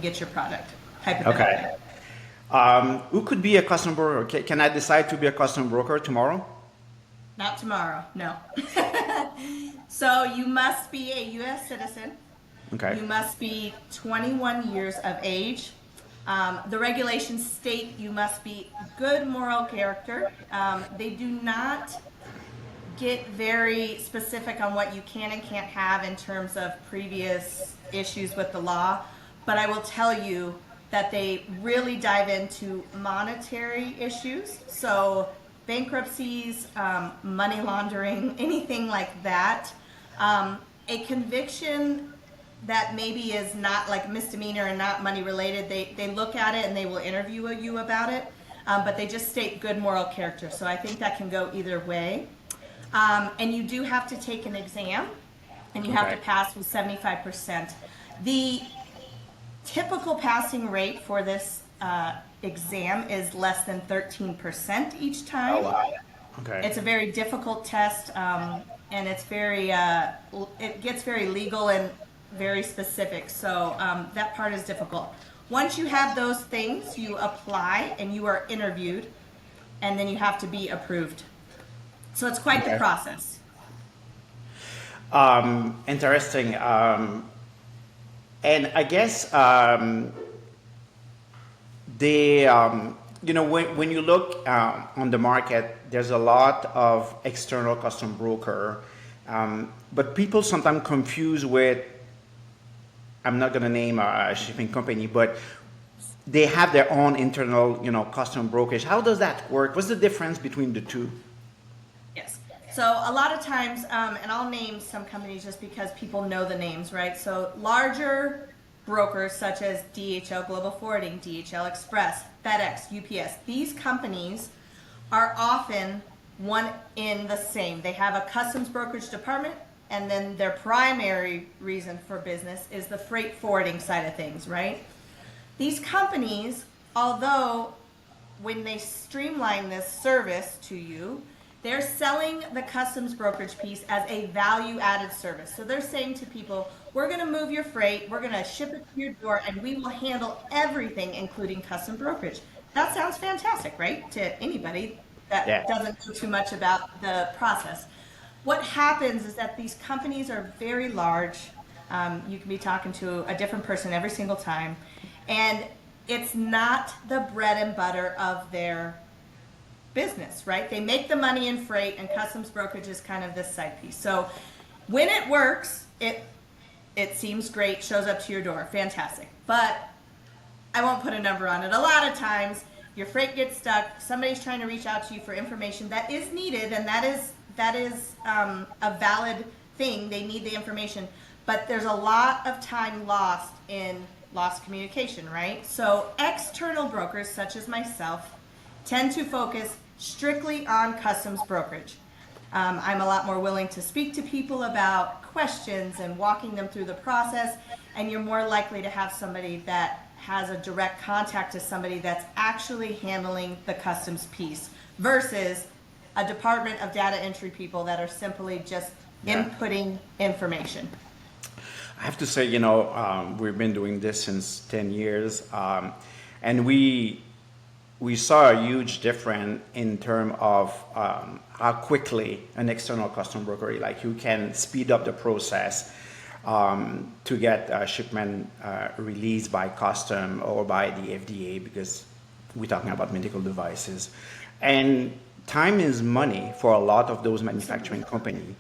get your product, hypothetically. Okay. Who could be a custom broker? Can I decide to be a custom broker tomorrow? Not tomorrow, no. So you must be a U.S. citizen. Okay. You must be 21 years of age. The regulations state you must be good moral character. They do not get very specific on what you can and can't have in terms of previous issues with the law, but I will tell you that they really dive into monetary issues. So bankruptcies, money laundering, anything like that. A conviction that maybe is not like misdemeanor and not money related, they look at it and they will interview you about it, but they just state good moral character. So I think that can go either way. And you do have to take an exam, and you have to Okay. pass with 75%. The typical passing rate for this exam is less than 13% each Oh time. wow. Okay. It's a very difficult test, and it's very it gets very legal and very specific. So that part is difficult. Once you have those things, you apply and you are interviewed, and then you have to be approved. So it's quite the Okay. process. Interesting. And I guess when you look on the market, there's a lot of external custom broker, but people sometimes confuse with, I'm not going to name a shipping company, but they have their own internal, custom brokerage. How does that work? What's the difference between the two? Yes. So a lot of times, and I'll name some companies just because people know the names, right? So larger brokers such as DHL Global Forwarding, DHL Express, FedEx, UPS, these companies are often one in the same. They have a customs brokerage department, and then their primary reason for business is the freight forwarding side of things, right? These companies, although when they streamline this service to you, they're selling the customs brokerage piece as a value added service. So they're saying to people, we're going to move your freight, we're going to ship it to your door, and we will handle everything, including custom brokerage. That sounds fantastic, right? To anybody that Yeah. doesn't know too much about the process. What happens is that these companies are very large. You can be talking to a different person every single time. And it's not the bread and butter of their business, right? They make the money in freight, and customs brokerage is kind of this side piece. So when it works, it seems great, shows up to your door, fantastic. But I won't put a number on it. A lot of times your freight gets stuck, somebody's trying to reach out to you for information that is needed, and that is a valid thing. They need the information, but there's a lot of time lost in lost communication, right? So external brokers such as myself tend to focus strictly on customs brokerage. I'm a lot more willing to speak to people about questions and walking them through the process, and you're more likely to have somebody that has a direct contact to somebody that's actually handling the customs piece versus a department of data entry people that are simply just inputting information. I have to say, we've been doing this since 10 years, and we saw a huge difference in terms of how quickly an external custom broker, like you can speed up the process to get a shipment released by custom or by the FDA, because we're talking about medical devices. And time is money for a lot of those manufacturing companies.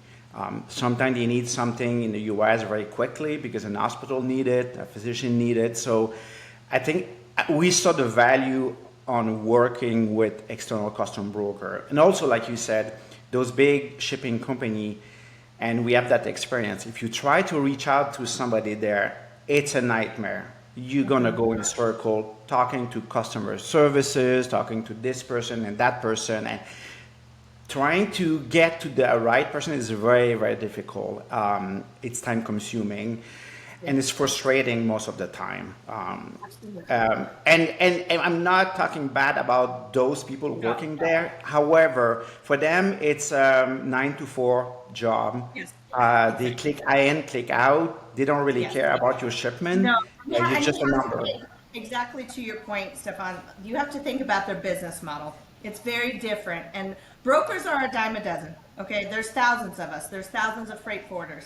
Sometimes they need something in the US very quickly because an hospital needs it, a physician needs it. So I think we saw the value on working with external custom broker. And also, like you said, those big shipping company, and we have that experience. If you try to reach out to somebody there, it's a nightmare. You're gonna go in a circle talking to customer services, talking to this person and that person, and trying to get to the right person is very, very difficult. It's time consuming, and it's frustrating most of the time. And I'm not talking bad about those people working there. However, for them, it's a 9 to 4 job. Yes. They click in, click out. They don't really Yes. care about your shipment. No, Yeah, You're and just you a have to number. think, exactly to your point, Stefan, you have to think about their business model. It's very different. And brokers are a dime a dozen. Okay, there's thousands of us. There's thousands of freight forwarders.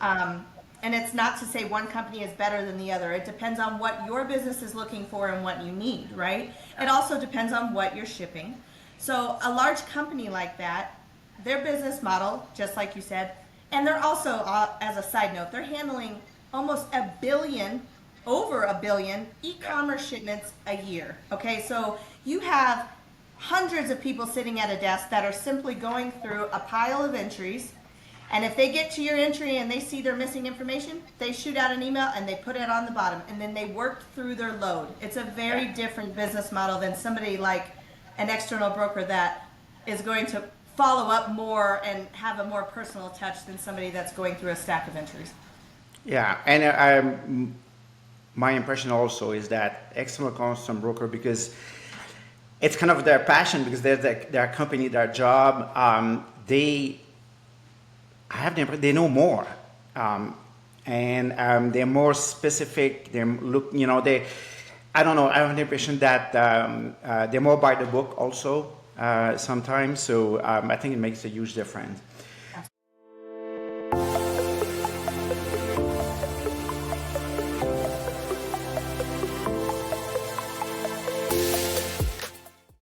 And it's not to say one company is better than the other. It depends on what your business is looking for and what you need, right? It also depends on what you're shipping. So a large company like that, their business model, just like you said, and they're also, as a side note, they're handling almost a billion, over a billion e-commerce shipments a year. Okay, so you have hundreds of people sitting at a desk that are simply going through a pile of entries. And if they get to your entry and they see they're missing information, they shoot out an email and they put it on the bottom and then they work through their load. It's a very different business model than somebody like an external broker that is going to follow up more and have a more personal touch than somebody that's going through a stack of entries. Yeah, and my impression also is that external custom broker, because it's kind of their passion, because they're their company, their job. I have the impression they know more, and they're more specific. They're look, you know, they. I don't know. I have the impression that they're more by the book also sometimes. So I think it makes a huge difference.